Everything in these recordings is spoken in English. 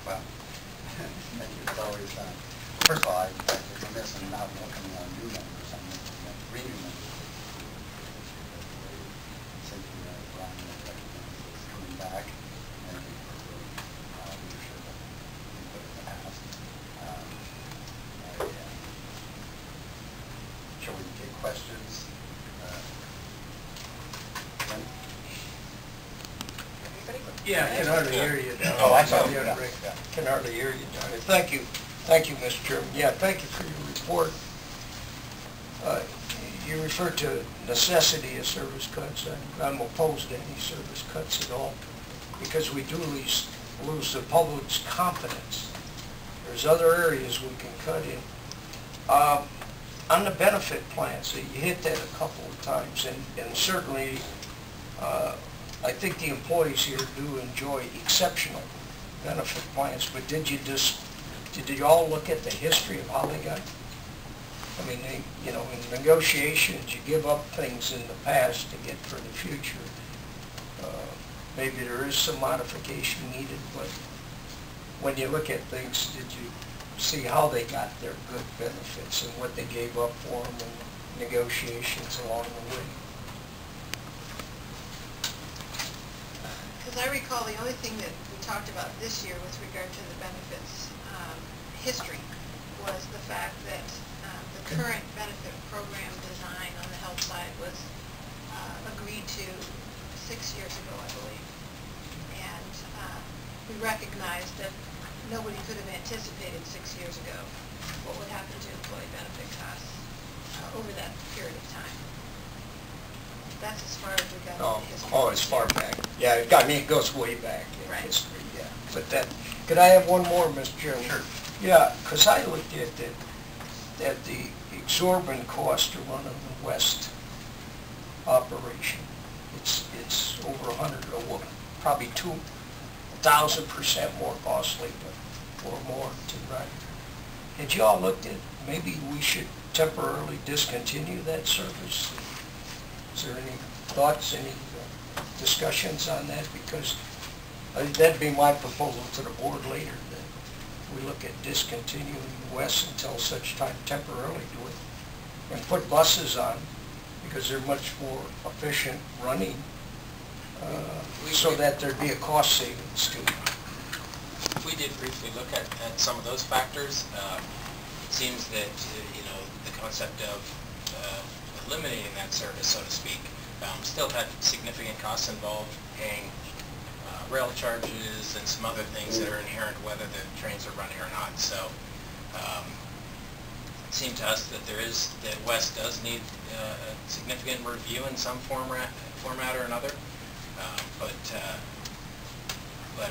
Well, thank you. It's always, first of all, I was remiss in not welcoming our new members. I'm looking at three new members. Thank you, Brian, that is coming back. Thank you for the leadership that you put in the past. Shall we take questions? Yeah, I can hardly hear you now. Oh, I'm sorry. Can hardly hear you, Johnny. Thank you, Mr. Chairman. Yeah, thank you for your report. You referred to necessity of service cuts. I'm opposed to any service cuts at all because we do lose the public's confidence. There's other areas we can cut in. On the benefit plans, you hit that a couple of times, and certainly I think the employees here do enjoy exceptional benefit plans, but did you all look at the history of how they got? I mean, in negotiations, you give up things in the past to get for the future. Maybe there is some modification needed, but when you look at things, did you see how they got their good benefits and what they gave up for them in negotiations along the way? Because I recall the only thing that we talked about this year with regard to the benefits history was the fact that the current benefit program design on the health side was agreed to 6 years ago, I believe. And we recognized that nobody could have anticipated 6 years ago what would happen to employee benefit costs over that period of time. That's as far as we got in history. Oh, as far back. Yeah, it goes way back in Right. history, yeah. But could I have one more, Mr. Chairman? Sure. Yeah, because I looked at the exorbitant cost to run the West operation. It's over 100, or probably 2,000% more costly, or more to run. Had you all looked at, maybe we should temporarily discontinue that service? Is there any thoughts, any discussions on that? Because that'd be my proposal to the board later, that we look at discontinuing West until such time, temporarily do it, and put buses on, because they're much more efficient running, so that there'd be a cost savings too. We did briefly look at some of those factors. It seems that the concept of eliminating that service, so to speak, still had significant costs involved, paying rail charges and some other things that are inherent whether the trains are running or not. So it seemed to us that that West does need a significant review in some format or another. But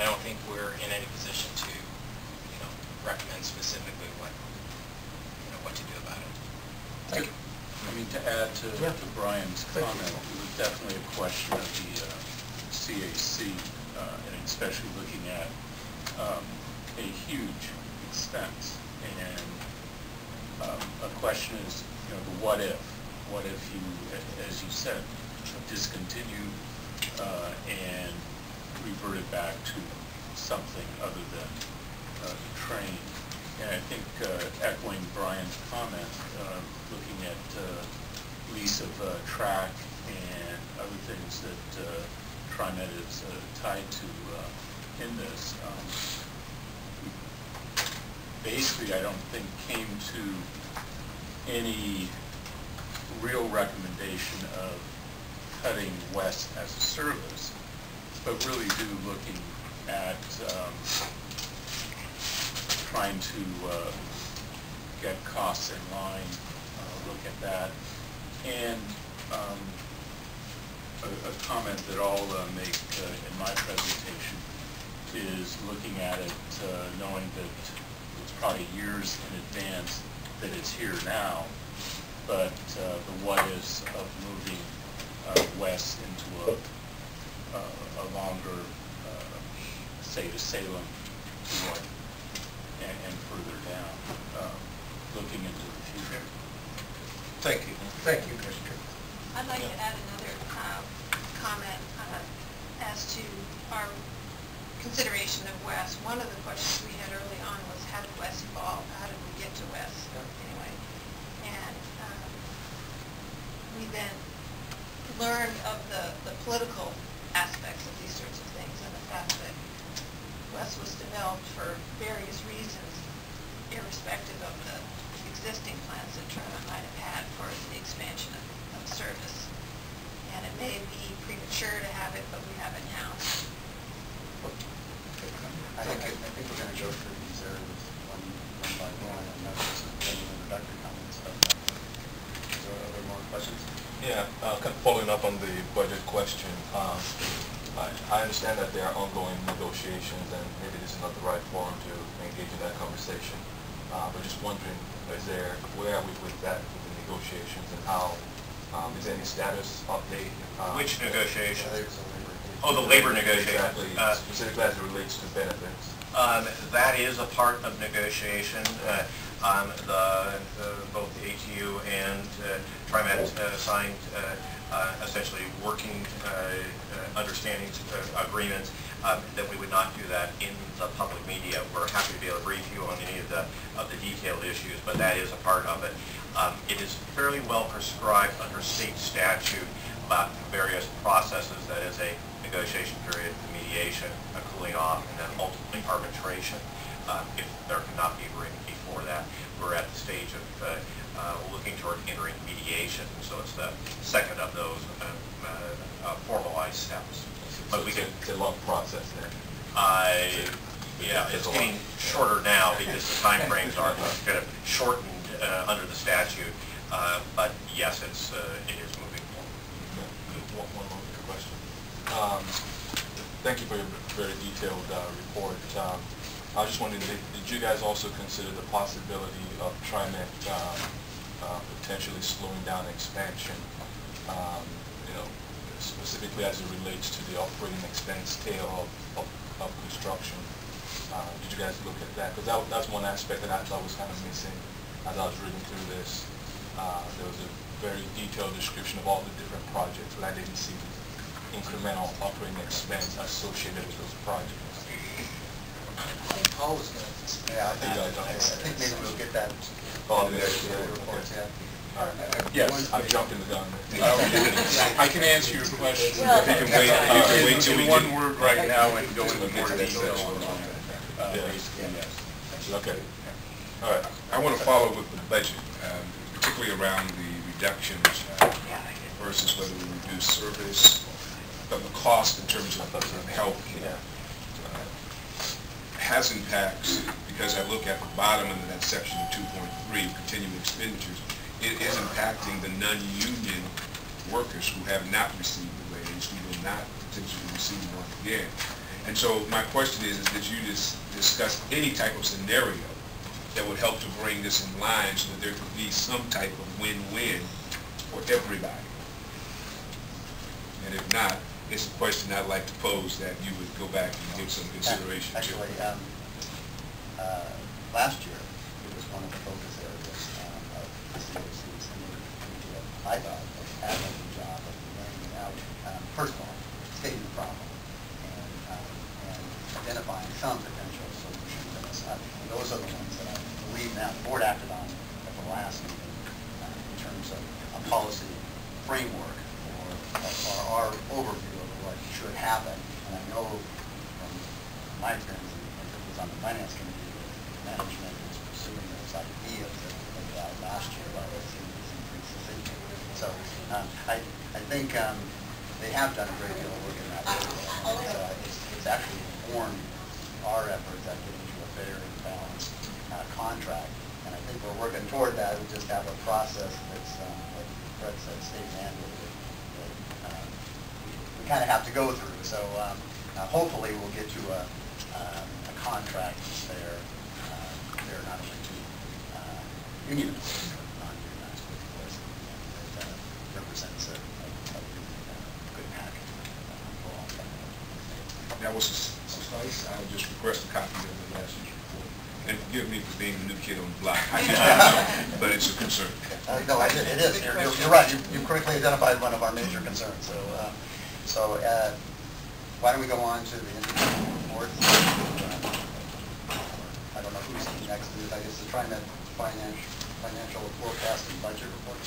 I don't think we're in any position to recommend specifically what to do about it. Thank you. I mean, to add to Brian's comment, it was definitely a question of the CAC, and especially looking at a huge expense. And a question is, the what if? What if you, as you said, discontinued and reverted back to something other than the train? And I think echoing Brian's comment, looking at lease of track and other things that TriMet is tied to in this, basically I don't think came to any real recommendation of cutting West as a service, but really looking at trying to get costs in line, look at that. And a comment that I'll make in my presentation is looking at it knowing that it's probably years in advance that it's here now, but the what is of moving west into a longer, say to Salem to what, and further down, looking into the future. Thank you. Thank you, Mr. I'd like to add another comment as to our consideration of Wes, one of the questions we had early on was how did Wes evolve? How did we get to Wes? Anyway, and we then learned of the political aspects of these sorts of things and the fact that Wes was developed for various reasons, irrespective of the existing plans that TriMet might have had for the expansion of service. And it may be premature to have it, but we have it now. I think we're going to go through these areas one by one. I know this has been an introductory comments, but are there more questions? Yeah, kind of following up on the budget question. I understand that there are ongoing negotiations, and maybe this is not the right forum to engage in that conversation. But just wondering, where are we with that, with the negotiations, and how, is there any status update? Which negotiations? Oh, the labor negotiations. Exactly, specifically as it relates to benefits. That is a part of negotiation. Both the ATU and TriMet signed essentially working understandings, agreements, that we would not do that in the public media. We're happy to be able to brief you on any of the detailed issues, but that is a part of it. It is fairly well prescribed under state statute about various processes. That is a negotiation period, the mediation, a cooling off, and then ultimately arbitration. If there cannot be agreement before that, we're at the stage of looking toward entering mediation. So it's the second of those formalized steps. But it's a long process then. Yeah, it's getting shorter now because the time frames are kind of shortened under the statute. But yes, it is moving forward. One more question. Thank you for your very detailed report. I was just wondering, did you guys also consider the possibility of TriMet potentially slowing down expansion, specifically as it relates to the operating expense tail of construction? Did you guys look at that? Because that's one aspect that I thought was kind of missing as I was reading through this. There was a very detailed description of all the different projects, but I didn't see the incremental operating expense associated with those projects. I think Paul was going to. Yeah, I think maybe we'll get that. Oh, in yeah, the reports, okay. yeah. All right. Yes, I jumped in the gun. I can answer your question. You can wait till we in one word right now and go into more detail. basically, yes. Okay. All right. I want to follow with the budget, particularly around the reductions versus whether we reduce service, but the cost in terms of health care has impacts, because I look at the bottom of that section 2.3, continuing expenditures. It is impacting the non-union workers who have not received the raise, who will not potentially receive one again. And so my question is did you discuss any type of scenario that would help to bring this in line so that there could be some type of win-win for everybody? And if not, it's a question I'd like to pose that you would go back and give some consideration to. Actually, last year, it was one of the focus areas of the CACs, and we did, I thought, an admirable job of laying it out. First of all, stating the problem and identifying some potential solutions. And those are the ones that I believe now the board acted on at the last meeting in terms of a policy framework or our overview of what should happen. And I know from my experience, and it was on the finance committee, that management was pursuing those ideas that they had last year about those increases. So I think they have done a great deal of work in that area. And it's actually informed our efforts at getting to a fair and balanced contract. And I think we're working toward that. We just have a process that's, like Fred said, state mandated. We kind of have to go through. So hopefully we'll get to a contract that's fair not only to union employees, but non-unionized employees, that represents a good package for all. That was suffice. I would just request a copy of the last year's report. And forgive me for being the new kid on the block. I just don't know, but it's a concern. No, it is. You're right. You correctly identified one of our major concerns. So why don't we go on to the individual reports. I don't know who's next, I guess the TriMet financial forecast and budget report.